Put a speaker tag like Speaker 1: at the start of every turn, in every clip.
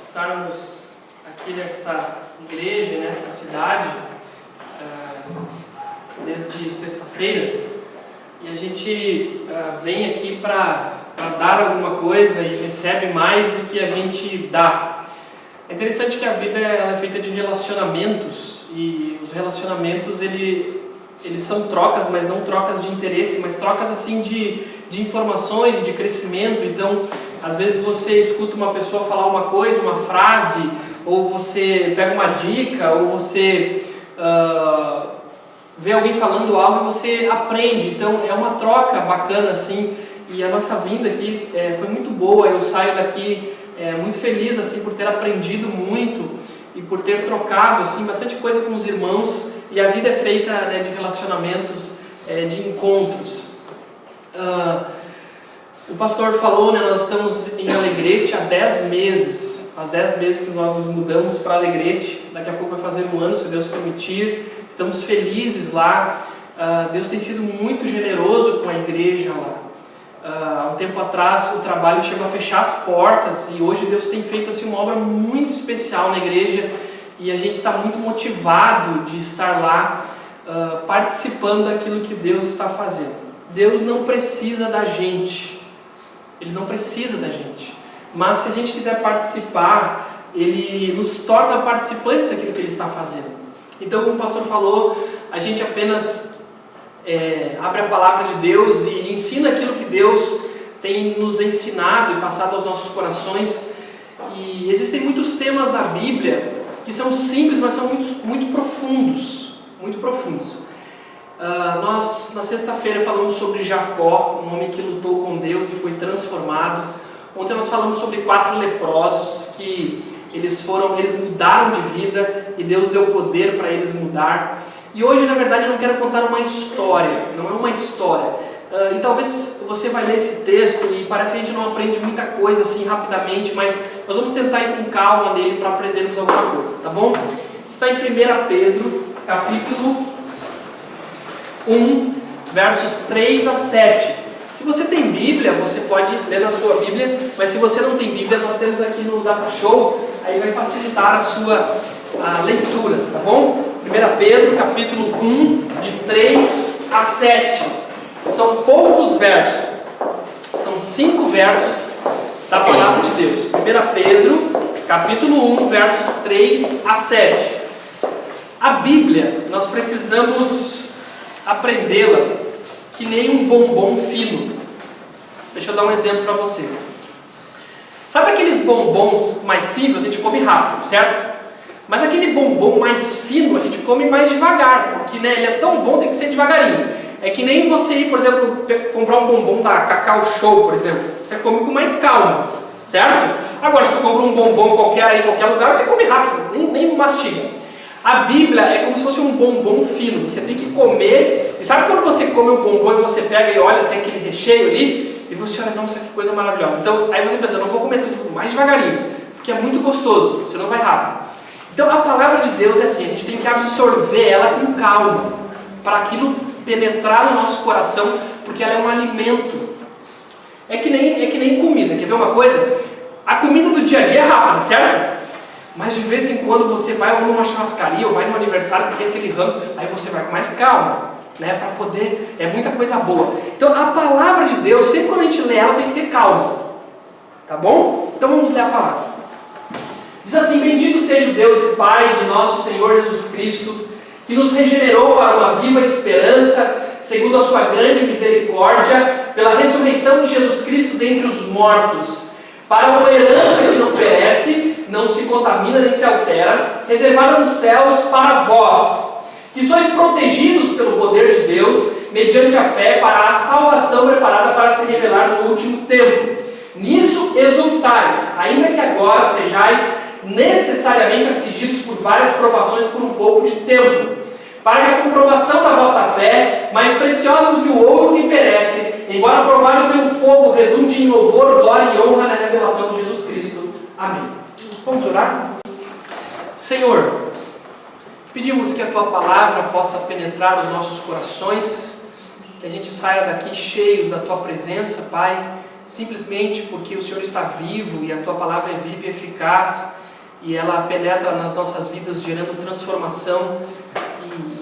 Speaker 1: estarmos aqui nesta igreja, nesta cidade, desde sexta-feira, e a gente vem aqui para dar alguma coisa e recebe mais do que a gente dá. É interessante que a vida ela é feita de relacionamentos, e os relacionamentos eles são trocas, mas não trocas de interesse, mas trocas assim de informações, de crescimento. Então, às vezes você escuta uma pessoa falar uma coisa, uma frase, ou você pega uma dica, ou você vê alguém falando algo e você aprende. Então, é uma troca bacana assim, e a nossa vinda aqui foi muito boa. Eu saio daqui muito feliz assim por ter aprendido muito e por ter trocado assim bastante coisa com os irmãos. E a vida é feita, né, de relacionamentos, de encontros. O pastor falou, né, nós estamos em Alegrete há 10 meses. Faz 10 meses que nós nos mudamos para Alegrete. Daqui a pouco vai fazer um ano, se Deus permitir. Estamos felizes lá. Deus tem sido muito generoso com a igreja lá. Há um tempo atrás o trabalho chegou a fechar as portas, e hoje Deus tem feito assim, uma obra muito especial na igreja, e a gente está muito motivado de estar lá participando daquilo que Deus está fazendo. Deus não precisa da gente, Ele não precisa da gente, mas se a gente quiser participar, Ele nos torna participantes daquilo que Ele está fazendo. Então, como o pastor falou, a gente apenas abre a palavra de Deus e ensina aquilo que Deus tem nos ensinado e passado aos nossos corações. E existem muitos temas da Bíblia que são simples, mas são muito profundos, muito profundos. Nós na sexta-feira falamos sobre Jacó, um homem que lutou com Deus e foi transformado. Ontem nós falamos sobre 4 leprosos que eles mudaram de vida e Deus deu poder para eles mudar. E hoje, na verdade, eu não quero contar uma história, não é uma história. E talvez você vai ler esse texto e parece que a gente não aprende muita coisa assim rapidamente, mas nós vamos tentar ir com calma nele para aprendermos alguma coisa, tá bom? Está em 1 Pedro, capítulo 1, versos 3 a 7. Se você tem Bíblia, você pode ler na sua Bíblia, mas se você não tem Bíblia, nós temos aqui no Data Show, aí vai facilitar a sua leitura, tá bom? 1 Pedro, capítulo 1, de 3 a 7. São poucos versos, são 5 versos da palavra de Deus. 1 Pedro, capítulo 1, versos 3 a 7. A Bíblia, nós precisamos aprendê-la que nem um bombom fino. Deixa eu dar um exemplo para você. Sabe aqueles bombons mais simples, a gente come rápido, certo? Mas aquele bombom mais fino, a gente come mais devagar, porque, né, ele é tão bom, tem que ser devagarinho. É que nem você ir, por exemplo, comprar um bombom da Cacau Show, por exemplo. Você come com mais calma, certo? Agora, se você compra um bombom qualquer aí, em qualquer lugar, você come rápido, nem mastiga. A Bíblia é como se fosse um bombom fino, você tem que comer. E sabe quando você come um bombom e você pega e olha assim, aquele recheio ali, e você olha, nossa, que coisa maravilhosa. Então, aí você pensa, não vou comer tudo mais devagarinho, porque é muito gostoso, você não vai rápido. Então, a palavra de Deus é assim, a gente tem que absorver ela com calma, para aquilo penetrar no nosso coração, porque ela é um alimento. É que nem comida, quer ver uma coisa? A comida do dia a dia é rápida, certo? Mas de vez em quando você vai ou numa churrascaria, ou vai num aniversário que tem aquele rango, aí você vai com mais calma, né? Para poder, é muita coisa boa. Então, a palavra de Deus, sempre quando a gente lê ela, tem que ter calma, tá bom? Então, vamos ler a palavra. Diz assim: bendito seja o Deus e Pai de nosso Senhor Jesus Cristo, que nos regenerou para uma viva esperança, segundo a sua grande misericórdia, pela ressurreição de Jesus Cristo dentre os mortos, para uma herança que não perece, não se contamina nem se altera, reservada nos céus para vós, que sois protegidos pelo poder de Deus, mediante a fé, para a salvação preparada para se revelar no último tempo. Nisso exultais, ainda que agora sejais necessariamente afligidos por várias provações por um pouco de tempo, para que a comprovação da vossa fé, mais preciosa do que o ouro que perece, embora provado pelo fogo, redunde em louvor, glória e honra na revelação de Jesus Cristo. Amém. Vamos orar? Senhor, pedimos que a Tua palavra possa penetrar os nossos corações, que a gente saia daqui cheios da Tua presença, Pai, simplesmente porque o Senhor está vivo e a Tua palavra é viva e eficaz, e ela penetra nas nossas vidas, gerando transformação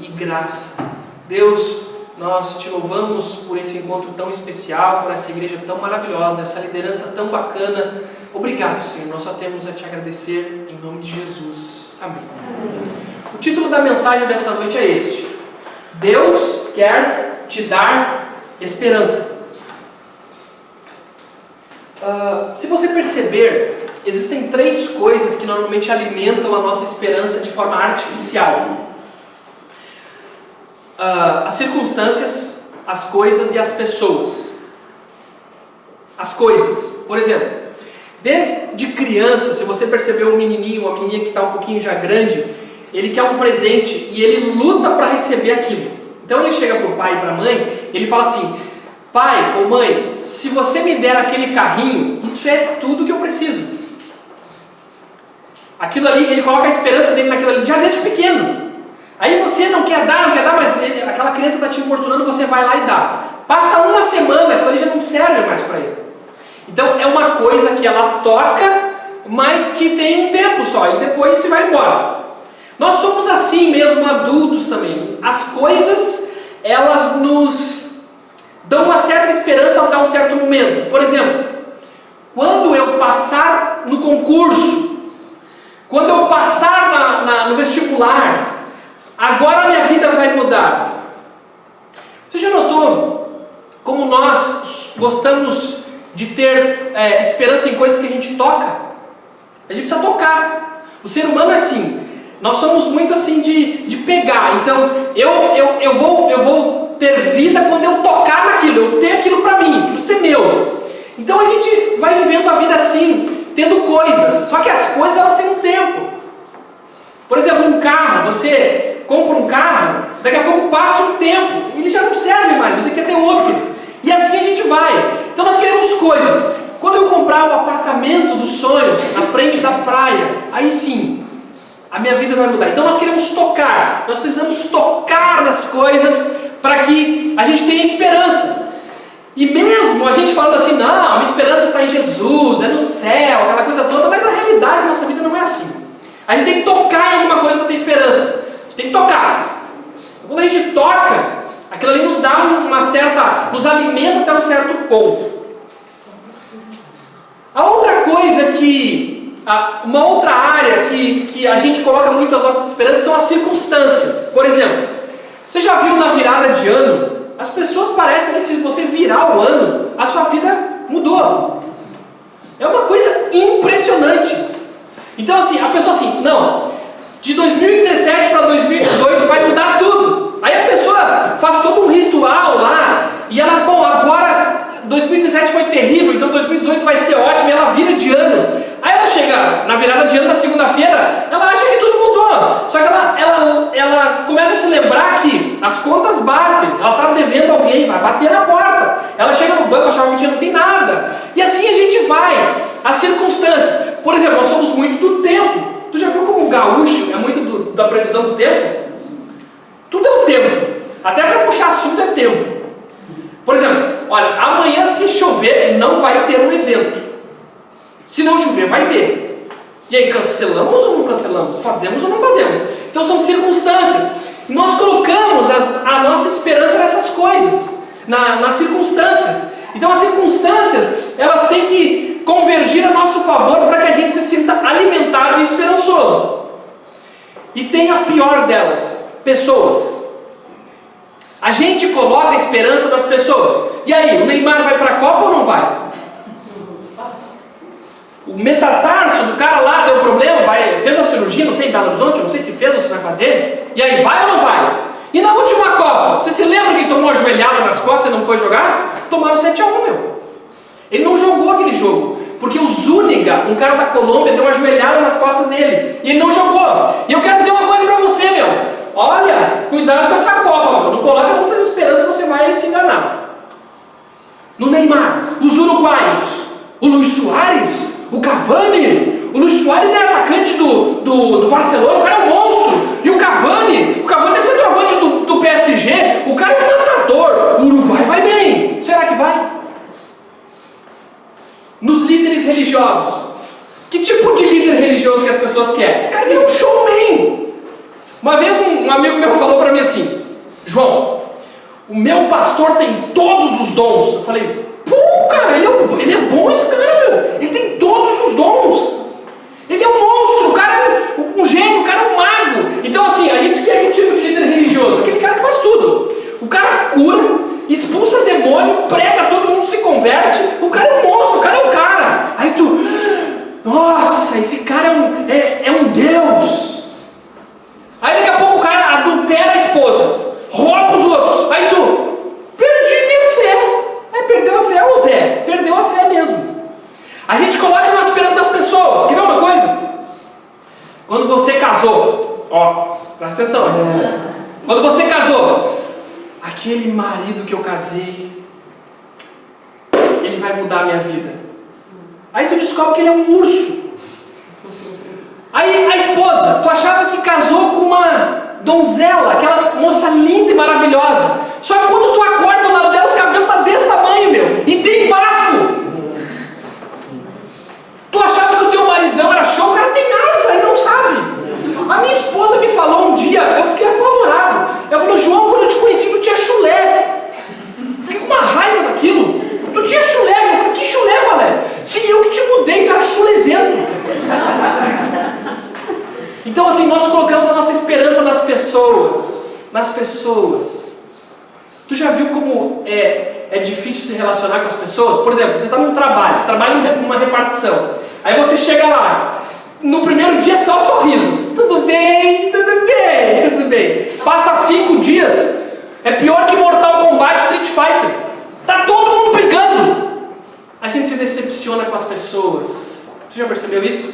Speaker 1: e graça. Deus, nós te louvamos por esse encontro tão especial, por essa igreja tão maravilhosa, essa liderança tão bacana. Obrigado, Senhor, nós só temos a te agradecer em nome de Jesus. Amém. O título da mensagem desta noite é este: Deus quer te dar esperança. Se você perceber, existem 3 coisas que normalmente alimentam a nossa esperança de forma artificial: as circunstâncias, as coisas e as pessoas. As coisas, por exemplo, desde criança, se você perceber um menininho, uma menininha que está um pouquinho já grande, ele quer um presente e ele luta para receber aquilo. Então ele chega para o pai e para a mãe, ele fala assim: pai ou mãe, se você me der aquele carrinho, isso é tudo que eu preciso. Aquilo ali, ele coloca a esperança dele naquilo ali já desde pequeno. Aí você não quer dar, mas aquela criança está te importunando, você vai lá e dá. Passa uma semana, aquilo ali já não serve mais para ele. Então é uma coisa que ela toca, mas que tem um tempo só, e depois se vai embora. Nós somos assim mesmo, adultos também. As coisas, elas nos dão uma certa esperança até um certo momento. Por exemplo, quando eu passar no concurso, quando eu passar no vestibular, agora a minha vida vai mudar. Você já notou como nós gostamos de ter esperança em coisas que a gente toca? A gente precisa tocar. O ser humano é assim. Nós somos muito assim de pegar. Então, eu vou ter vida quando eu tocar naquilo, eu ter aquilo para mim, aquilo ser meu. Então a gente vai vivendo a vida assim, tendo coisas. Só que as coisas, elas têm um tempo. Por exemplo, um carro, você compra um carro, daqui a pouco passa um tempo, ele já não serve mais, você quer ter outro. E assim a gente vai. Então nós queremos coisas. Quando eu comprar o apartamento dos sonhos na frente da praia, aí sim, a minha vida vai mudar. Então nós queremos tocar, nós precisamos tocar nas coisas para que a gente tenha esperança. E mesmo a gente falando assim, não, a minha esperança está em Jesus, é no céu, aquela coisa toda, mas a realidade da nossa vida não é assim. A gente tem que tocar em alguma coisa para ter esperança. A gente tem que tocar. Quando a gente toca, aquilo ali nos dá nos alimenta até um certo ponto. A outra coisa uma outra área que a gente coloca muito as nossas esperanças são as circunstâncias. Por exemplo, você já viu na virada de ano, as pessoas parecem que se você virar o ano, a sua vida mudou. É uma coisa impressionante. Então assim, a pessoa assim, não, de 2017 para 2018 vai mudar tudo. Aí a pessoa faz todo um ritual lá, e ela, bom, agora 2017 foi terrível, então 2018 vai ser ótimo, e ela vira de ano. Aí ela chega na virada de ano, na segunda-feira, ela acha que tudo mudou. Só que ela começa a se lembrar que as contas batem, ela está devendo alguém, vai bater na porta. Ela chega no banco, achava que o dia não tem nada. E assim a gente vai. As circunstâncias. Por exemplo, nós somos muito do tempo. Tu já viu como o gaúcho é muito da previsão do tempo? Tudo é o tempo. Até para puxar assunto é tempo. Por exemplo, olha, amanhã se chover não vai ter um evento. Se não chover, vai ter. E aí, cancelamos ou não cancelamos? Fazemos ou não fazemos? Então são circunstâncias. Nós colocamos a nossa esperança nessas coisas, nas circunstâncias. Então as circunstâncias, elas têm que convergir a nosso favor para que a gente se sinta alimentado e esperançoso. E tem a pior delas, pessoas. A gente coloca a esperança nas pessoas. E aí, o Neymar vai para a Copa ou não vai? O metatarso do cara lá deu problema, fez a cirurgia, não sei, em Belo Horizonte, não sei se fez ou se vai fazer. E aí, vai ou não vai? E na última Copa, você se lembra que ele tomou uma joelhada nas costas e não foi jogar? Tomaram 7-1, meu. Ele não jogou aquele jogo, porque o Zúñiga, um cara da Colômbia, deu uma joelhada nas costas dele, e ele não jogou. E eu quero dizer uma coisa pra você, meu. Olha, cuidado com essa Copa, meu. Não coloca muitas esperanças que você vai se enganar. No Neymar, os uruguaios, o Luis Suárez, o Cavani. O Luis Suárez é atacante do Barcelona, o cara é um monstro. E o Cavani é centroavante do PSG, o cara é um matador. O Uruguai vai bem. Será que vai? Nos líderes religiosos. Que tipo de líder religioso religioso que as pessoas querem. Os caras querem um showman. Uma vez um amigo meu falou para mim assim: João, o meu pastor tem todos os dons. Eu falei: pô, cara, ele é bom esse cara, meu. Ele tem todos os dons. Ele é um monstro, o cara é um gênio, o cara é um mago. Então assim, a gente quer que tipo de líder religioso? Aquele cara que faz tudo. O cara cura, expulsa demônio, prega, todo mundo se converte. O cara é um monstro, o cara é um cara. Aí tu, nossa, esse cara é um Deus. Aí daqui a pouco o cara adultera a esposa, rouba os outros. Aí tu, perdi minha fé. Aí perdeu a fé, o Zé, perdeu a fé mesmo. A gente coloca uma esperança nas pessoas. Quer ver uma coisa? Quando você casou, ó, presta atenção. Quando você casou, aquele marido que eu casei, ele vai mudar a minha vida. Aí tu descobre que ele é um urso. Aí a esposa, tu achava que casou com uma donzela, aquela moça linda e maravilhosa. Só que quando tu acorda do lado dela, os cabelos tá desse tamanho, meu. E tem bafo. Tu achava que o teu maridão era show, o cara tem asa e não sabe. A minha esposa me falou um dia, eu fiquei apavorado. Ela falou: João, quando eu te conheci, tu tinha chulé. Fiquei com uma raiva daquilo. Tu tinha chulé. Eu falei: que chulé, Valério? Sim, eu que te mudei, cara, chulezento. Então assim, nós colocamos a nossa esperança nas pessoas. Nas pessoas. Tu já viu como é difícil se relacionar com as pessoas? Por exemplo, você está num trabalho, você trabalha numa repartição. Aí você chega lá, no primeiro dia só sorrisos. Tudo bem, tudo bem, tudo bem. Passa 5 dias, é pior que Mortal Kombat, Street Fighter. Tá todo mundo brigando. A gente se decepciona com as pessoas. Tu já percebeu isso?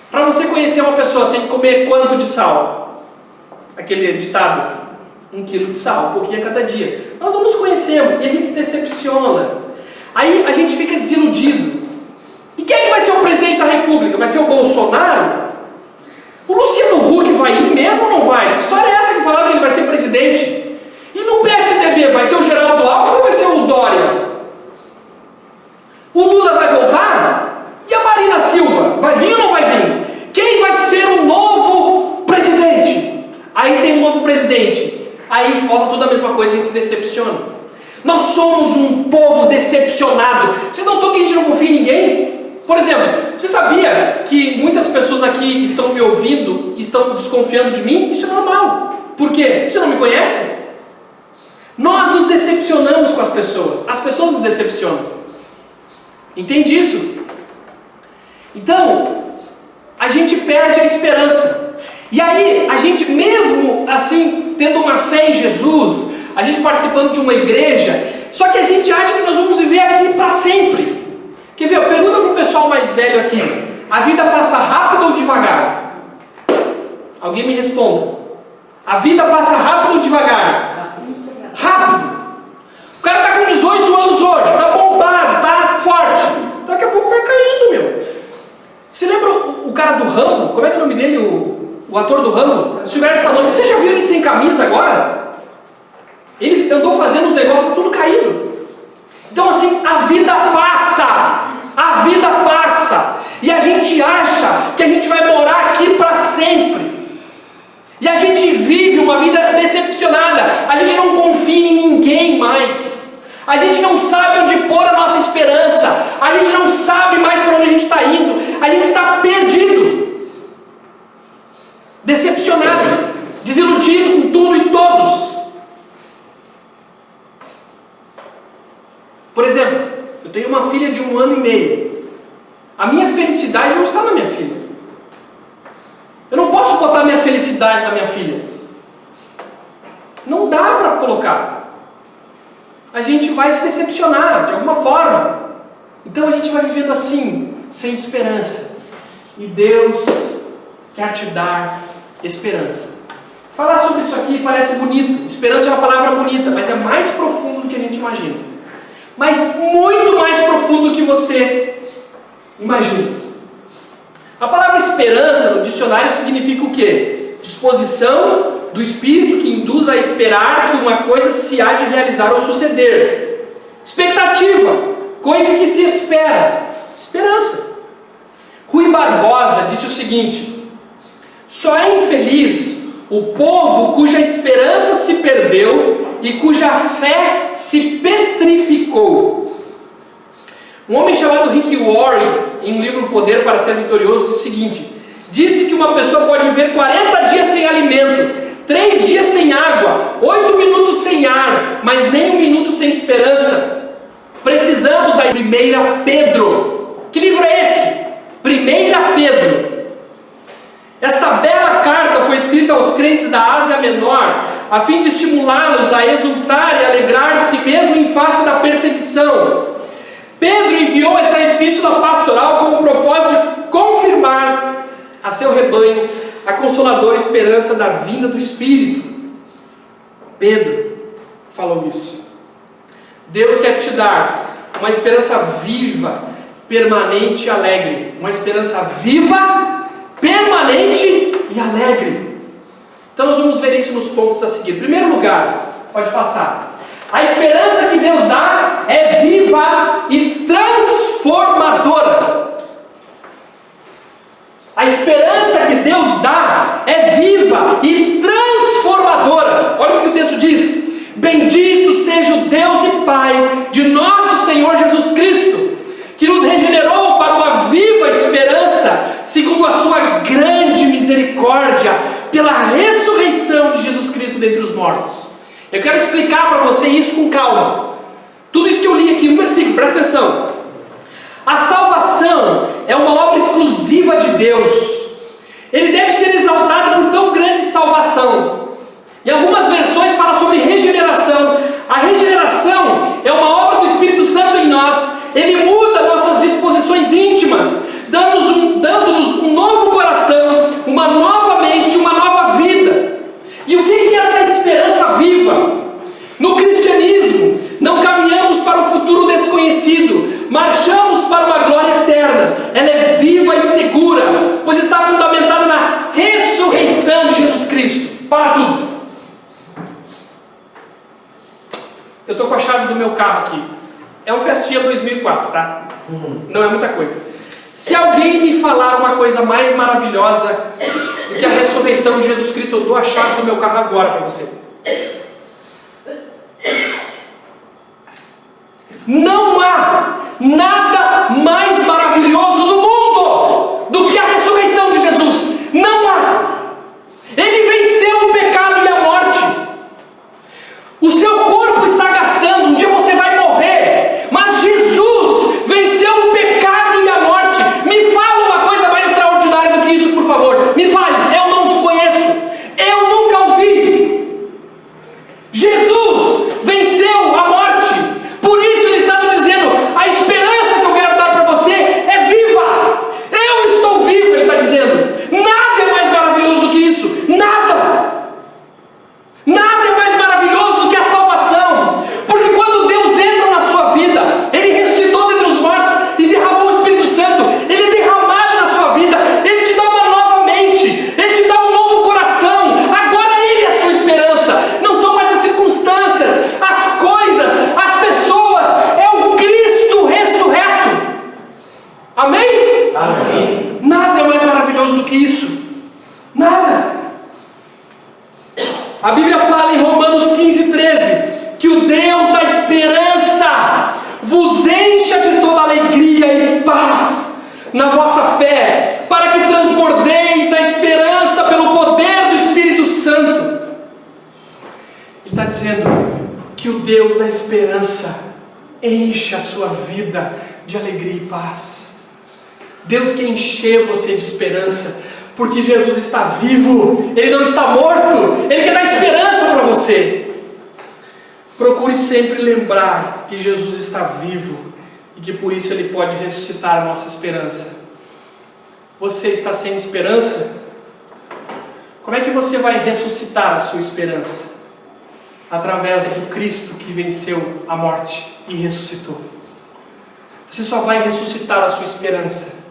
Speaker 1: Para você conhecer uma pessoa, tem que comer quanto de sal? Aquele ditado: 1 quilo de sal, um pouquinho a cada dia. Nós não nos conhecemos e a gente se decepciona. Aí a gente fica desiludido. E quem é que vai ser o presidente da República? Vai ser o Bolsonaro? O Luciano Huck vai ir mesmo ou não vai? Que história é essa que falaram que ele vai ser presidente? E no PSDB vai ser o Geraldo Alckmin ou vai ser o Dória? O Lula vai voltar? E a Marina Silva? Vai vir ou não vai vir? Quem vai ser o novo presidente? Aí tem um novo presidente. Aí volta tudo a mesma coisa, a gente se decepciona. Nós somos um povo decepcionado. Você notou que a gente não confia em ninguém? Por exemplo, você sabia que muitas pessoas aqui estão me ouvindo e estão desconfiando de mim? Isso é normal. Por quê? Você não me conhece? Nós nos decepcionamos com as pessoas nos decepcionam. Entende isso? Então, a gente perde a esperança. E aí, a gente mesmo assim, tendo uma fé em Jesus, a gente participando de uma igreja, só que a gente acha que nós vamos viver aqui para sempre. Quer ver? Pergunta para o pessoal mais velho aqui: a vida passa rápido ou devagar? Alguém me responda. A vida passa rápido ou devagar? Rápido. O cara está com 18 anos hoje, está bombado, está forte. Daqui a pouco vai caindo, meu. Você lembra o cara do Rambo? Como é que é o nome dele? O ator do Rambo? Sylvester Stallone. Você já viu ele sem camisa agora? Ele andou fazendo os negócios tudo caído. Então assim, a vida passa. A vida passa. E a gente acha que a gente vai morar aqui para sempre. E a gente vive uma vida decepcionada. A gente não confia em ninguém mais. A gente não sabe onde pôr a nossa esperança. A gente não sabe mais para onde a gente está indo. A gente está perdido. Decepcionado. Desiludido com tudo e todos. Por exemplo, eu tenho uma filha de 1 ano e meio. A minha felicidade não está na minha filha. Eu não posso botar minha felicidade na minha filha. Não dá para colocar. A gente vai se decepcionar de alguma forma. Então a gente vai vivendo assim, sem esperança. E Deus quer te dar esperança. Falar sobre isso aqui parece bonito. Esperança é uma palavra bonita, mas é mais profundo do que a gente imagina. Mas muito mais profundo do que você imagina. A palavra esperança no dicionário significa o quê? Disposição do espírito que induz a esperar que uma coisa se há de realizar ou suceder. Expectativa, coisa que se espera. Esperança. Rui Barbosa disse o seguinte: só é infeliz o povo cuja esperança se perdeu e cuja fé se petrificou. Um homem chamado Rick Warren, em um livro Poder para Ser Vitorioso, disse o seguinte: disse que uma pessoa pode viver 40 dias sem alimento, 3 dias sem água, 8 minutos sem ar, mas nem 1 minuto sem esperança. Precisamos da 1 Pedro. Que livro é esse? 1 Pedro. Esta bela carta foi escrita aos crentes da Ásia Menor, a fim de estimulá-los a exultar e alegrar-se mesmo em face da perseguição. Pedro enviou essa epístola pastoral com o propósito de confirmar a seu rebanho a consoladora esperança da vinda do Espírito. Pedro falou isso. Deus quer te dar uma esperança viva, permanente e alegre. Uma esperança viva, permanente e alegre. Então nós vamos ver isso nos pontos a seguir. Em primeiro lugar, pode passar. A esperança que Deus dá é viva e transformadora. A esperança que Deus dá é viva e transformadora. Olha o que o texto diz: bendito seja o Deus e Pai de nosso Senhor Jesus Cristo, que nos regenerou para uma viva esperança, segundo a sua grande misericórdia, pela ressurreição de Jesus Cristo dentre os mortos. Eu quero explicar para você isso com calma. Tudo isso que eu li aqui, um versículo, presta atenção. A salvação é uma obra exclusiva de Deus. Ele deve ser exaltado por tão grande salvação. Em algumas versões fala sobre regeneração. A regeneração é uma obra do Espírito Santo em nós. Ele muda nossas disposições íntimas, dando-nos um novo coração, uma nova mente, uma nova vida. E o que é essa esperança viva? No cristianismo, não caminhamos para o futuro desconhecido, marchamos para uma glória eterna. Ela é viva e segura, pois está fundamentada na ressurreição de Jesus Cristo. Para tudo. Eu estou com a chave do meu carro aqui. É um Festinha 2004, tá? Não é muita coisa. Se alguém me falar uma coisa mais maravilhosa do que a ressurreição de Jesus Cristo, eu dou a chave do meu carro agora para você. Não há nada mais maravilhoso no mundo do que a ressurreição de Jesus. Não há. Ele venceu o pecado e a morte. O seu corpo está gastando, um dia você vai morrer, mas Jesus venceu o pecado e a morte. Me fala uma coisa mais extraordinária do que isso, por favor. Me fale, eu não conheço, eu nunca ouvi. Jesus venceu a morte. Por isso ele está nos dizendo: a esperança que eu quero dar para você é viva. Eu estou vivo, ele está dizendo. Nada é mais maravilhoso do que isso. Nada. Nada é mais maravilhoso do que a salvação. Porque quando Deus entra na sua vida, Ele ressuscitou dentre os mortos e derramou o Espírito Santo. Ele é derramado na sua vida. Ele te dá uma nova mente. Ele te dá um novo coração. Agora Ele é a sua esperança. Não são mais as circunstâncias, as coisas, as pessoas. É o Cristo ressurreto. Amém?
Speaker 2: Amém.
Speaker 1: Nada é mais maravilhoso do que isso. Nada. A Bíblia fala em Romanos 15:13 que o Deus da esperança vos encha de toda alegria e paz na vossa fé, para que transbordeis na esperança pelo poder do Espírito Santo. Ele está dizendo que o Deus da esperança enche a sua vida de alegria e paz. Deus quer encher você de esperança, porque Jesus está vivo, Ele não está morto, Ele quer dar esperança para você. Procure sempre lembrar que Jesus está vivo e que por isso Ele pode ressuscitar a nossa esperança. Você está sem esperança? Como é que você vai ressuscitar a sua esperança? Através do Cristo que venceu a morte e ressuscitou. Você só vai ressuscitar a sua esperança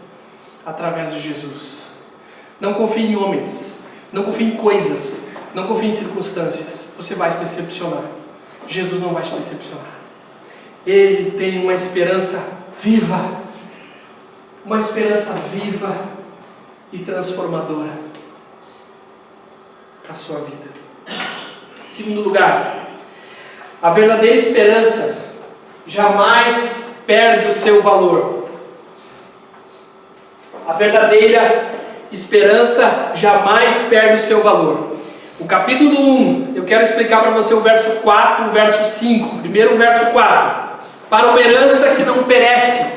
Speaker 1: através de Jesus. Não confie em homens, não confie em coisas, não confie em circunstâncias. Você vai se decepcionar. Jesus não vai te decepcionar. Ele tem uma esperança viva. uma esperança viva e transformadora para a sua vida. Segundo lugar, a verdadeira esperança jamais perde o seu valor. A verdadeira esperança jamais perde o seu valor. O capítulo 1, eu quero explicar para você o verso 4 e o verso 5. Primeiro o verso 4. Para uma herança que não perece,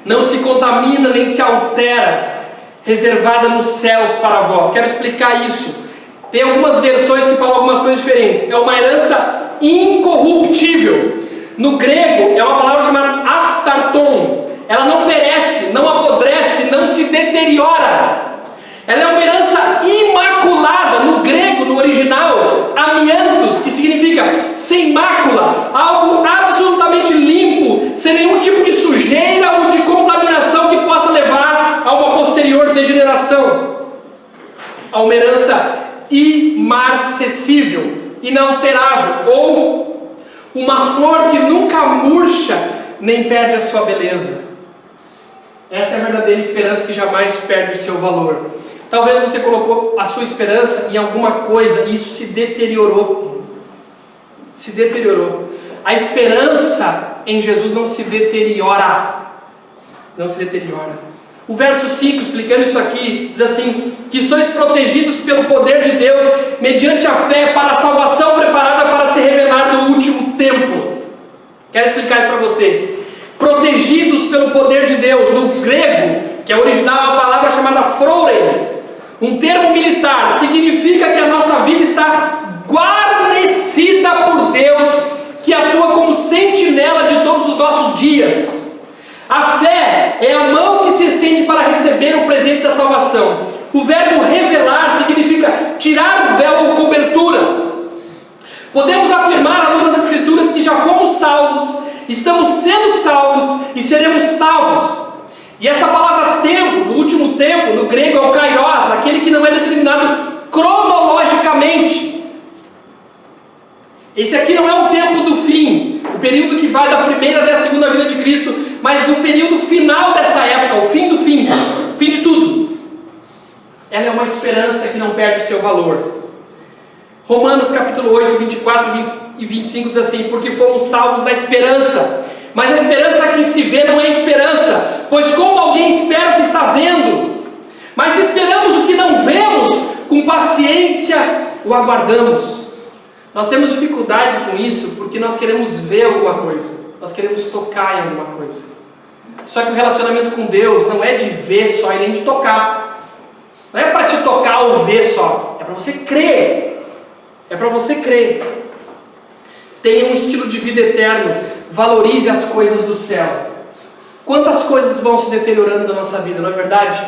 Speaker 1: não se contamina nem se altera, reservada nos céus para vós. Quero explicar isso. Tem algumas versões que falam algumas coisas diferentes. É uma herança incorruptível. No grego é uma palavra chamada aftarton. Ela não perece, não apodrece, não se deteriora. Ela é uma herança imaculada. No grego, no original, amiantos, que significa sem mácula, algo absolutamente limpo, sem nenhum tipo de sujeira ou de contaminação que possa levar a uma posterior degeneração. A uma herança imarcessível, inalterável, ou uma flor que nunca murcha nem perde a sua beleza. Essa é a verdadeira esperança que jamais perde o seu valor. Talvez você colocou a sua esperança em alguma coisa e isso se deteriorou. Se deteriorou. A esperança em Jesus não se deteriora. Não se deteriora. O verso 5, explicando isso aqui, diz assim: que sois protegidos pelo poder de Deus, mediante a fé, para a salvação preparada para se revelar no último tempo. Quero explicar isso para você. Protegidos pelo poder de Deus, no grego, que é original, é uma palavra chamada phrourei, um termo militar, significa que a nossa vida está guarnecida por Deus, que atua como sentinela de todos os nossos dias. A fé é a mão que se estende para receber o presente da salvação. O verbo revelar significa tirar o véu ou cobertura. Podemos afirmar à luz das Escrituras que já fomos salvos, estamos sendo salvos e seremos salvos. E essa palavra tempo, do último tempo, no grego é o kairos, aquele que não é determinado cronologicamente. Esse aqui não é o tempo do fim, o período que vai da primeira até a segunda vinda de Cristo, mas o período final dessa época, o fim do fim, o fim de tudo. Ela é uma esperança que não perde o seu valor. Romanos capítulo 8, 24 e 25 diz assim: porque fomos salvos da esperança, mas a esperança que se vê não é esperança, pois como alguém espera o que está vendo? Mas se esperamos o que não vemos, com paciência o aguardamos. Nós temos dificuldade com isso, porque nós queremos ver alguma coisa, nós queremos tocar em alguma coisa. Só que o relacionamento com Deus não é de ver só e nem de tocar. Não é para te tocar ou ver só, é para você crer. É para você crer. Tenha um estilo de vida eterno. Valorize as coisas do céu. Quantas coisas vão se deteriorando na nossa vida, não é verdade?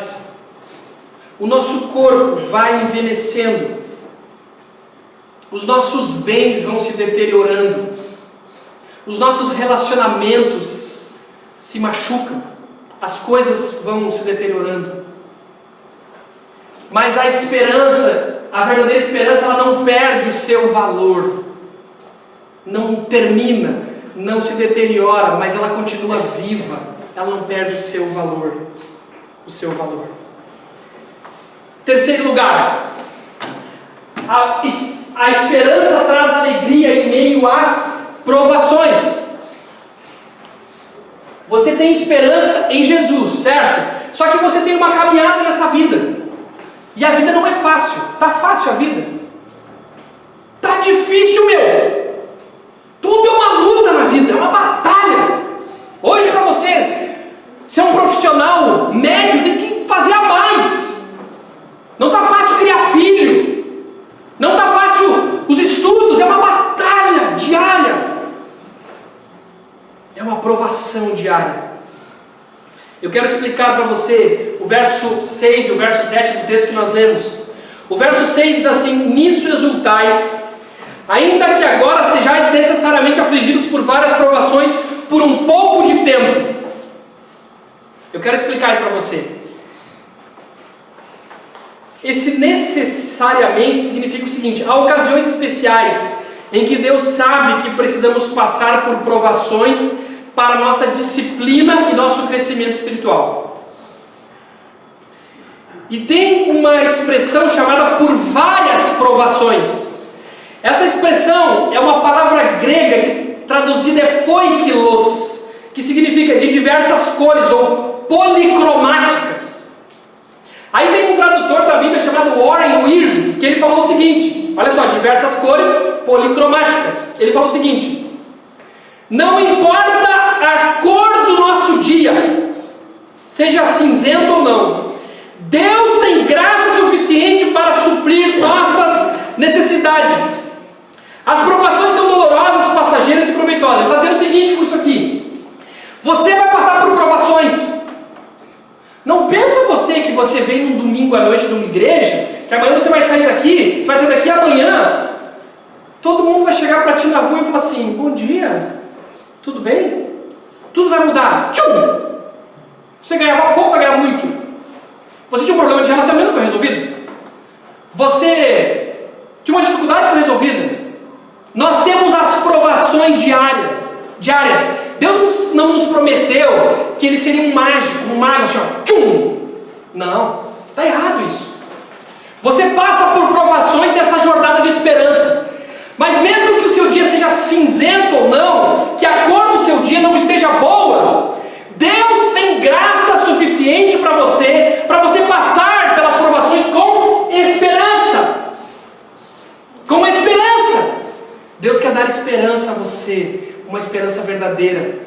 Speaker 1: O nosso corpo vai envelhecendo. Os nossos bens vão se deteriorando. Os nossos relacionamentos se machucam. As coisas vão se deteriorando. Mas a esperança, a verdadeira esperança, ela não perde o seu valor. Não termina, não se deteriora, mas ela continua viva. Ela não perde o seu valor. O seu valor. Terceiro lugar, a esperança traz alegria em meio às provações. Você tem esperança em Jesus, certo? Só que você tem uma caminhada nessa vida. E a vida não é fácil. Tá fácil a vida? Tá difícil, meu. Tudo é uma luta na vida, é uma batalha. Hoje para você ser um profissional médio tem que fazer a mais. Não tá fácil criar filho. Não tá fácil os estudos, é uma batalha diária. É uma provação diária. Eu quero explicar para você o verso 6 e o verso 7 do texto que nós lemos. O verso 6 diz assim: nisso exultais, ainda que agora sejais necessariamente afligidos por várias provações, por um pouco de tempo. Eu quero explicar isso para você. Esse necessariamente significa o seguinte: há ocasiões especiais em que Deus sabe que precisamos passar por provações para a nossa disciplina e nosso crescimento espiritual. E tem uma expressão chamada por várias provações. Essa expressão é uma palavra grega que traduzida é poikilos, que significa de diversas cores ou policromáticas. Aí tem um tradutor da Bíblia chamado Warren Wiersbe, que ele falou o seguinte, olha só, diversas cores policromáticas. Ele falou o seguinte: não importa a cor do nosso dia, seja cinzento ou não, Deus tem graça suficiente para suprir nossas necessidades. As provações são dolorosas, passageiras e proveitosas. Ele está dizendo o seguinte com isso aqui: você vai passar por provações. Não pensa você que você vem num domingo à noite numa igreja, que amanhã você vai sair daqui, amanhã, todo mundo vai chegar para ti na rua e falar assim: bom dia, tudo bem? Tudo vai mudar. Tchum! Você ganhava pouco, vai ganhar muito. Você tinha um problema de relacionamento, foi resolvido. Você tinha uma dificuldade, foi resolvida. Nós temos as provações diárias. Deus não nos prometeu que Ele seria um mago, assim, ó, tchum! Não, está errado isso. Você passa por provações nessa jornada de esperança. Mas mesmo que o seu dia seja cinzento ou não, que a cor do seu dia não esteja boa, Deus tem graça suficiente para você passar pelas provações com esperança. Com esperança. Deus quer dar esperança a você, uma esperança verdadeira.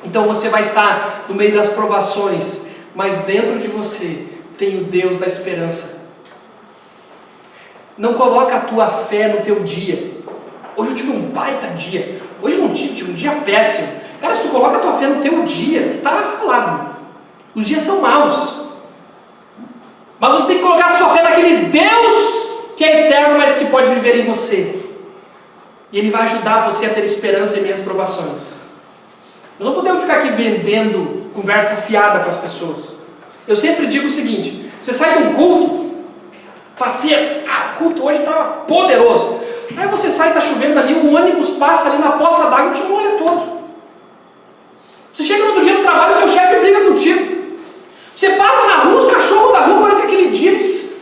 Speaker 1: Então você vai estar no meio das provações, mas dentro de você tem o Deus da esperança. Não coloca a tua fé no teu dia. Hoje eu tive um baita dia. Hoje eu não tive um dia péssimo. Cara, se tu coloca a tua fé no teu dia, tu tá ralado. Os dias são maus. Mas você tem que colocar a sua fé naquele Deus que é eterno, mas que pode viver em você. E Ele vai ajudar você a ter esperança em meias provações. Nós não podemos ficar aqui vendendo conversa fiada para as pessoas. Eu sempre digo o seguinte: você sai de um culto, fala assim, o culto hoje estava poderoso. Aí você sai, está chovendo ali, o ônibus passa ali na poça d'água e te molha todo. Você chega no outro dia no trabalho e seu chefe briga contigo. Você passa na rua, os cachorros da rua, parece que aquele dia eles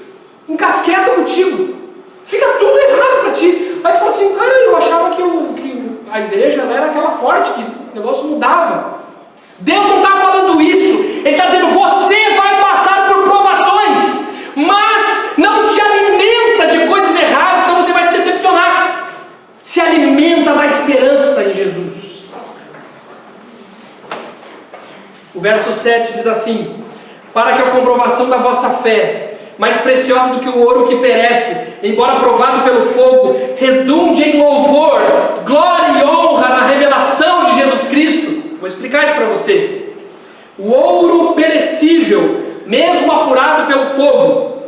Speaker 1: encasquetam contigo. Fica tudo errado para ti. Aí tu fala assim: cara, eu achava que a igreja era aquela forte, que o negócio mudava. Deus não está falando isso. Ele está dizendo: você vai passar por provações, mas não te alimenta de coisas erradas, senão você vai se decepcionar. Se alimenta da esperança em Jesus. O verso 7 diz assim: para que a comprovação da vossa fé, mais preciosa do que o ouro que perece, embora provado pelo fogo, redunde em louvor, glória e honra na revelação de Jesus Cristo. Vou explicar isso para você. O ouro perecível, mesmo apurado pelo fogo,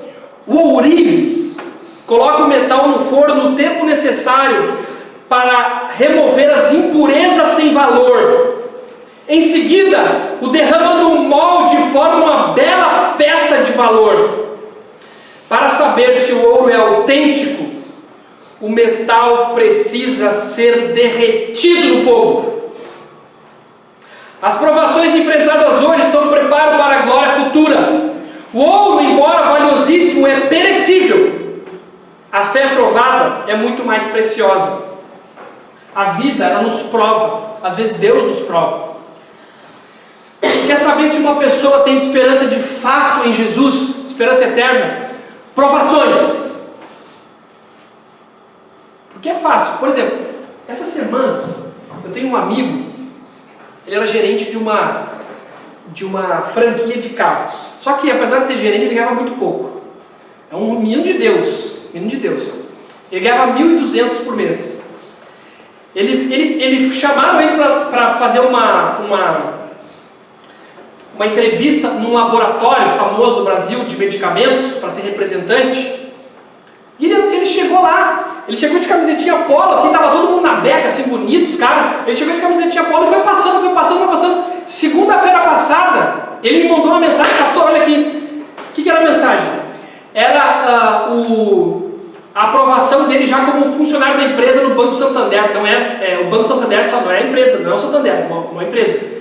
Speaker 1: o ourives, coloca o metal no forno no tempo necessário para remover as impurezas sem valor. Em seguida, o derrama no molde e forma uma bela peça de valor. Para saber se o ouro é autêntico, o metal precisa ser derretido no fogo. As provações enfrentadas hoje são preparo para a glória futura. O ouro, embora valiosíssimo, é perecível. A fé provada é muito mais preciosa. A vida, ela nos prova. Às vezes Deus nos prova. Quer saber se uma pessoa tem esperança de fato em Jesus, esperança eterna? Provações. Porque é fácil. Por exemplo, essa semana eu tenho um amigo, ele era gerente de uma franquia de carros. Só que apesar de ser gerente, ele ganhava muito pouco. É um menino de Deus. Ele ganhava 1.200 por mês. Ele chamaram ele para fazer uma entrevista num laboratório famoso do Brasil de medicamentos, para ser representante. E ele chegou lá, ele chegou de camisetinha polo, assim, tava todo mundo na beca, assim, bonitos, cara. Ele chegou de camisetinha polo e foi passando. Segunda-feira passada, ele me mandou uma mensagem: pastor, olha aqui. O que era a mensagem? Era a aprovação dele já como funcionário da empresa no Banco Santander. O Banco Santander só não é a empresa, não é o Santander, é uma empresa.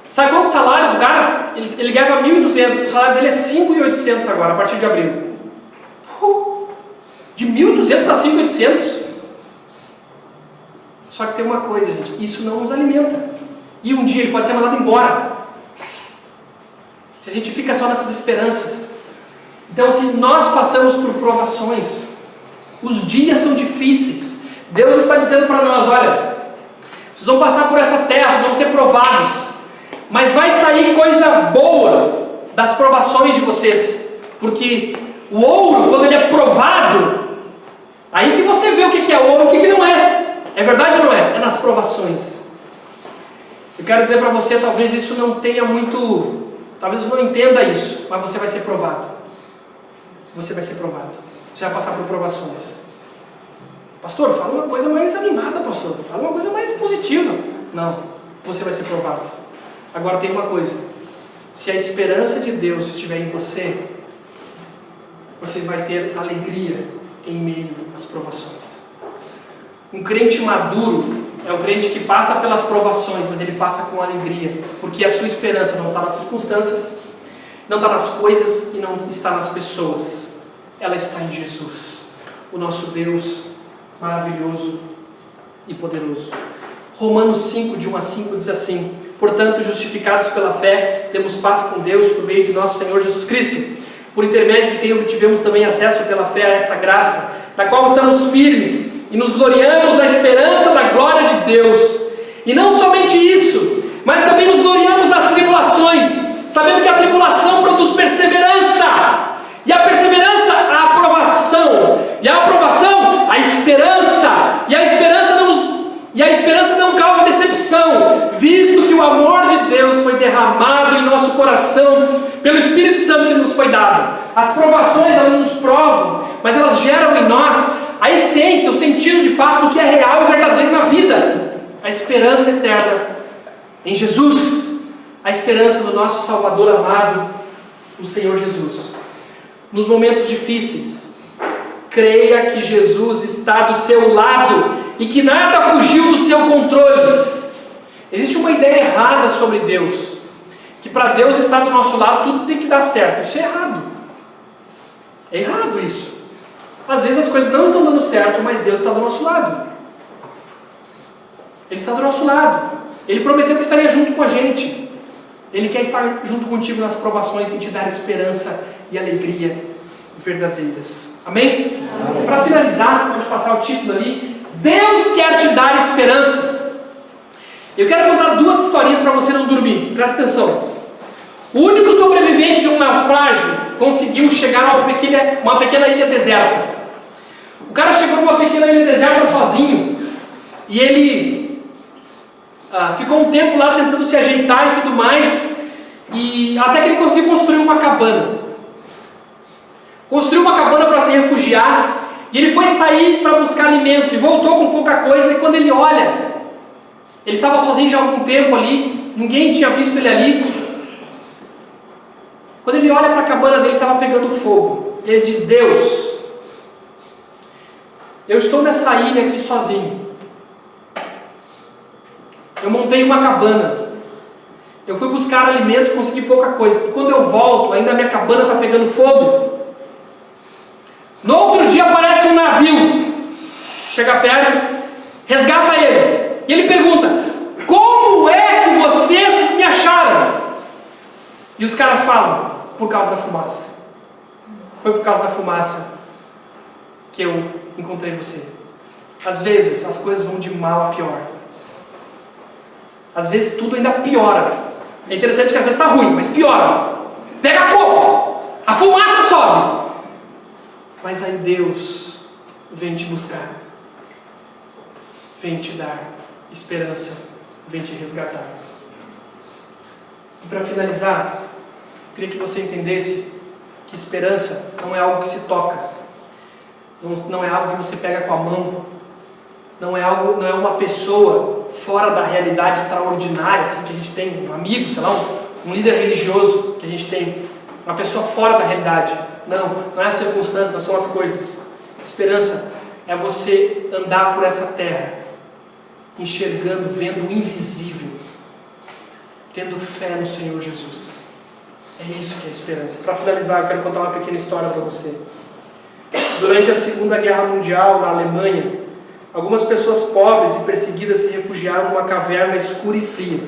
Speaker 1: Sabe quanto o salário do cara? Ele ganhava 1.200, o salário dele é 5.800 agora, a partir de abril. De 1.200 para 5.800. Só que tem uma coisa, gente, isso não nos alimenta. E um dia ele pode ser mandado embora. Se a gente fica só nessas esperanças. Então, se nós passamos por provações, os dias são difíceis, Deus está dizendo para nós, olha, vocês vão passar por essa terra, vocês vão ser provados, mas vai sair coisa boa das provações de vocês, porque o ouro, quando ele é provado, aí que você vê o que é ouro e o que não é. É verdade ou não é? É nas provações. Eu quero dizer para você, talvez isso não tenha muito, talvez você não entenda isso, mas você vai ser provado. Você vai ser provado. Você vai passar por provações. Pastor, fala uma coisa mais animada, pastor. Fala uma coisa mais positiva. Não, você vai ser provado. Agora tem uma coisa. Se a esperança de Deus estiver em você, você vai ter alegria em meio às provações. Um crente maduro é um crente que passa pelas provações, mas ele passa com alegria, porque a sua esperança não está nas circunstâncias, não está nas coisas e não está nas pessoas. Ela está em Jesus, o nosso Deus maravilhoso e poderoso. Romanos 5, de 1 a 5 diz assim: portanto, justificados pela fé, temos paz com Deus por meio de nosso Senhor Jesus Cristo, por intermédio de quem obtivemos também acesso pela fé a esta graça, na qual estamos firmes e nos gloriamos na esperança da glória de Deus. E não somente isso, mas também nos gloriamos nas tribulações, sabendo que a tribulação produz perseverança, e a perseverança a aprovação, e a aprovação a esperança, e a esperança não causa decepção, visto que o amor de Deus foi derramado em nosso coração pelo Espírito Santo que nos foi dado. As provações, elas nos provam, mas elas geram em nós a essência, o sentido de fato do que é real e verdadeiro na vida. A esperança eterna em Jesus, a esperança do nosso Salvador amado, o Senhor Jesus. Nos momentos difíceis, creia que Jesus está do seu lado e que nada fugiu do seu controle. Existe uma ideia errada sobre Deus, que para Deus estar do nosso lado tudo tem que dar certo. Isso é errado. É errado isso. Às vezes as coisas não estão dando certo, mas Deus está do nosso lado. Ele está do nosso lado. Ele prometeu que estaria junto com a gente. Ele quer estar junto contigo nas provações e te dar esperança e alegria verdadeiras. Amém? Para finalizar, pode passar o título ali. Deus quer te dar esperança. Eu quero contar duas historinhas para você não dormir. Presta atenção. O único sobrevivente de um naufrágio conseguiu chegar a uma pequena ilha deserta. O cara chegou numa pequena ilha deserta sozinho. E ele ficou um tempo lá tentando se ajeitar e tudo mais. E até que ele conseguiu construir uma cabana. Construiu uma cabana para se refugiar. E ele foi sair para buscar alimento. E voltou com pouca coisa. E quando ele olha, ele estava sozinho já há algum tempo ali. Ninguém tinha visto ele ali. Quando ele olha para a cabana dele, estava pegando fogo. Ele diz: Deus, eu estou nessa ilha aqui sozinho. Eu montei uma cabana. Eu fui buscar alimento e consegui pouca coisa. E quando eu volto, ainda a minha cabana está pegando fogo. No outro dia aparece um navio. Chega perto, resgata ele. E ele pergunta: como é que vocês me acharam? E os caras falam: por causa da fumaça. Foi por causa da fumaça que eu encontrei você. Às vezes as coisas vão de mal a pior. Às vezes tudo ainda piora. É interessante que às vezes está ruim, mas piora. Pega fogo, a fumaça sobe. Mas aí Deus vem te buscar, vem te dar esperança, vem te resgatar. E para finalizar, eu queria que você entendesse que esperança não é algo que se toca, não é algo que você pega com a mão, não é uma pessoa fora da realidade extraordinária, assim, que a gente tem, um amigo, sei lá, um líder religioso que a gente tem, uma pessoa fora da realidade. Não é a circunstância, não são as coisas. Esperança é você andar por essa terra, enxergando, vendo o invisível, tendo fé no Senhor Jesus. É isso que é esperança. Para finalizar, eu quero contar uma pequena história para você. Durante a Segunda Guerra Mundial, na Alemanha, algumas pessoas pobres e perseguidas se refugiaram numa caverna escura e fria.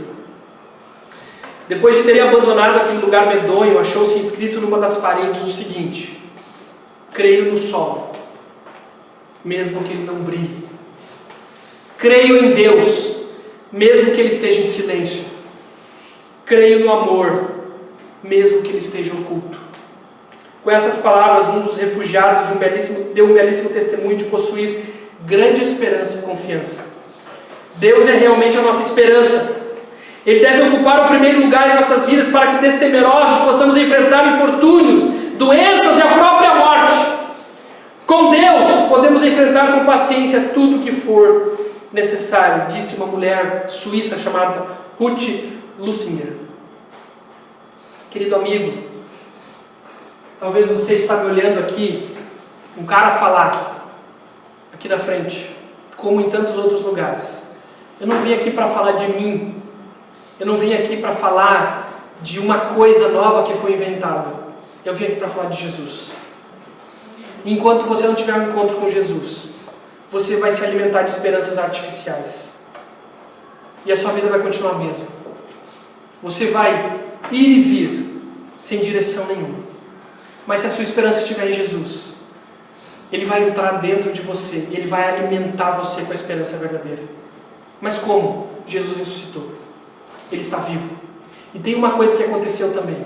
Speaker 1: Depois de terem abandonado aquele lugar medonho, achou-se inscrito numa das paredes o seguinte: creio no sol, mesmo que ele não brilhe. Creio em Deus, mesmo que ele esteja em silêncio. Creio no amor, mesmo que ele esteja oculto. Com essas palavras, um dos refugiados deu um belíssimo testemunho de possuir grande esperança e confiança. Deus é realmente a nossa esperança. Ele deve ocupar o primeiro lugar em nossas vidas para que destemerosos possamos enfrentar infortúnios, doenças e a própria morte. Com Deus podemos enfrentar com paciência tudo o que for necessário, disse uma mulher suíça chamada Ruth Lussinger. Querido amigo, talvez você está me olhando aqui, um cara falar aqui da frente, como em tantos outros lugares. Eu não vim aqui para falar de mim. Eu não vim aqui para falar de uma coisa nova que foi inventada. Eu vim aqui para falar de Jesus. Enquanto você não tiver um encontro com Jesus, você vai se alimentar de esperanças artificiais. E a sua vida vai continuar a mesma. Você vai ir e vir sem direção nenhuma. Mas se a sua esperança estiver em Jesus, Ele vai entrar dentro de você e Ele vai alimentar você com a esperança verdadeira. Mas como? Jesus ressuscitou. Ele está vivo. E tem uma coisa que aconteceu também.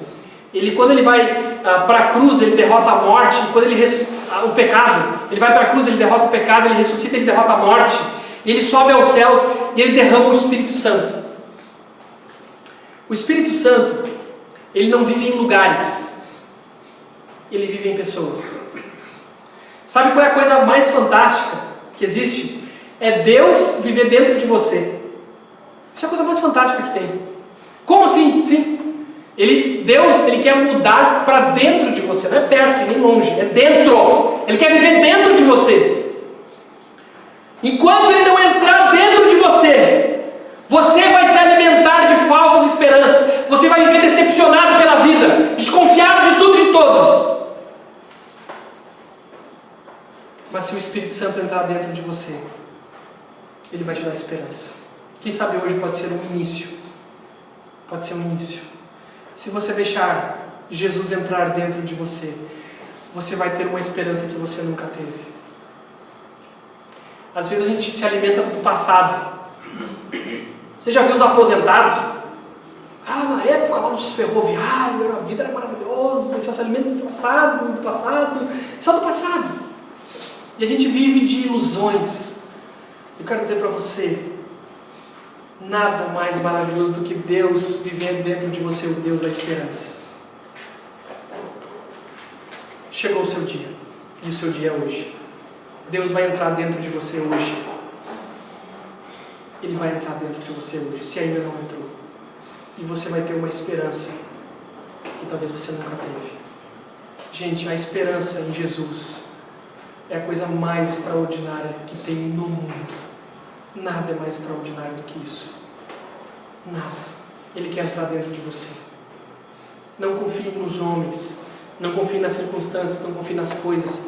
Speaker 1: Quando ele vai para a cruz, ele derrota a morte. Quando o pecado, ele vai para a cruz, ele derrota o pecado, ele ressuscita, ele derrota a morte. E ele sobe aos céus e ele derrama o Espírito Santo. O Espírito Santo, ele não vive em lugares. Ele vive em pessoas. Sabe qual é a coisa mais fantástica que existe? É Deus viver dentro de você. Isso é a coisa mais fantástica que tem. Como assim? Sim. Deus, Ele quer mudar para dentro de você. Não é perto, nem longe. É dentro. Ele quer viver dentro de você. Enquanto Ele não entrar dentro de você, você vai se alimentar de falsas esperanças. Você vai viver decepcionado pela vida, desconfiado de tudo e de todos. Mas se o Espírito Santo entrar dentro de você, Ele vai te dar esperança. Quem sabe hoje pode ser um início. Pode ser um início. Se você deixar Jesus entrar dentro de você, você vai ter uma esperança que você nunca teve. Às vezes a gente se alimenta do passado. Você já viu os aposentados? Na época lá dos ferroviários, a vida era maravilhosa, só se alimenta do passado, só do passado. E a gente vive de ilusões. Eu quero dizer para você, nada mais maravilhoso do que Deus viver dentro de você, o Deus da esperança. Chegou o seu dia, e o seu dia é hoje. Deus vai entrar dentro de você hoje. Ele vai entrar dentro de você hoje, se ainda não entrou. E você vai ter uma esperança que talvez você nunca teve. Gente, a esperança em Jesus é a coisa mais extraordinária que tem no mundo. Nada é mais extraordinário do que isso. Nada. Ele quer entrar dentro de você. Não confie nos homens. Não confie nas circunstâncias. Não confie nas coisas.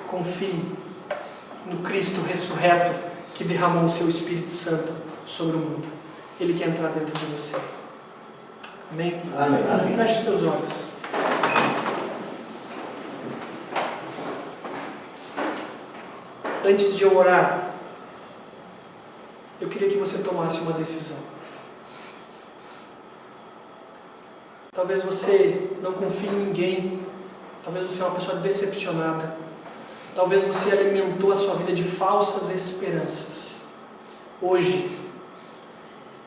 Speaker 1: Confie no Cristo ressurreto que derramou o seu Espírito Santo sobre o mundo. Ele quer entrar dentro de você. Amém? Amém. Feche os teus olhos. Antes de eu orar, eu queria que você tomasse uma decisão. Talvez você não confie em ninguém. Talvez você é uma pessoa decepcionada. Talvez você alimentou a sua vida de falsas esperanças. Hoje,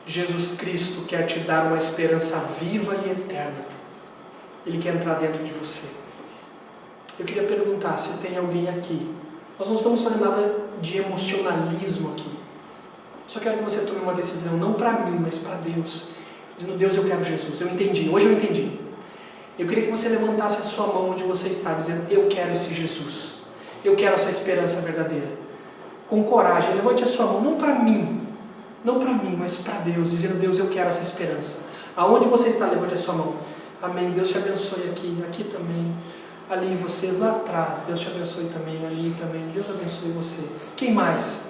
Speaker 1: Jesus Cristo quer te dar uma esperança viva e eterna. Ele quer entrar dentro de você. Eu queria perguntar se tem alguém aqui. Nós não estamos fazendo nada de emocionalismo aqui. Só quero que você tome uma decisão, não para mim, mas para Deus. Dizendo, Deus, eu quero Jesus. Eu entendi, hoje eu entendi. Eu queria que você levantasse a sua mão onde você está, dizendo, eu quero esse Jesus. eu quero essa esperança verdadeira. Com coragem, levante a sua mão, não para mim, mas para Deus, dizendo: Deus, eu quero essa esperança. Aonde você está, levante a sua mão. Amém. Deus te abençoe aqui também, ali vocês lá atrás, Deus te abençoe também, ali também, Deus abençoe você. Quem mais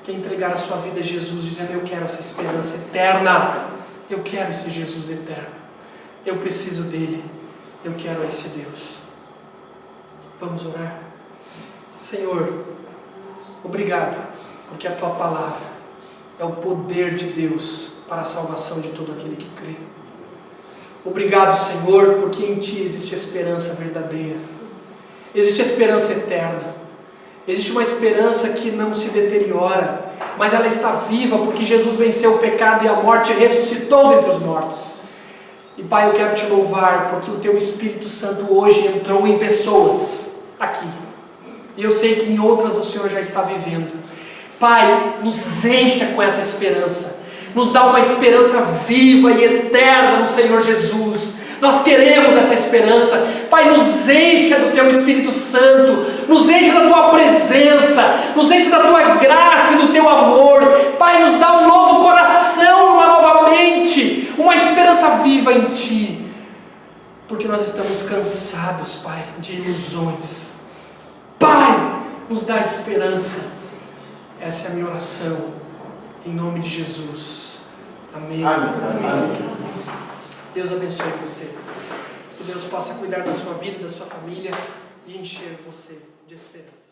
Speaker 1: quer entregar a sua vida a Jesus, dizendo: eu quero essa esperança eterna, eu quero esse Jesus eterno, eu preciso dele, eu quero esse Deus. Vamos orar. Senhor, obrigado, porque a tua palavra é o poder de Deus para a salvação de todo aquele que crê. Obrigado, Senhor, porque em Ti existe esperança verdadeira, existe esperança eterna, existe uma esperança que não se deteriora, mas ela está viva porque Jesus venceu o pecado e a morte e ressuscitou dentre os mortos. E Pai, eu quero Te louvar porque o Teu Espírito Santo hoje entrou em pessoas aqui, e eu sei que em outras o Senhor já está vivendo. Pai, nos encha com essa esperança, nos dá uma esperança viva e eterna no Senhor Jesus. Nós queremos essa esperança. Pai, nos encha do Teu Espírito Santo, nos encha da Tua presença, nos encha da Tua graça e do Teu amor. Pai, nos dá um novo coração, uma nova mente, uma esperança viva em Ti, porque nós estamos cansados, Pai, de ilusões. Pai, nos dá esperança. Essa é a minha oração, em nome de Jesus. Amém. Amém. Deus abençoe você. Que Deus possa cuidar da sua vida, da sua família e encher você de esperança.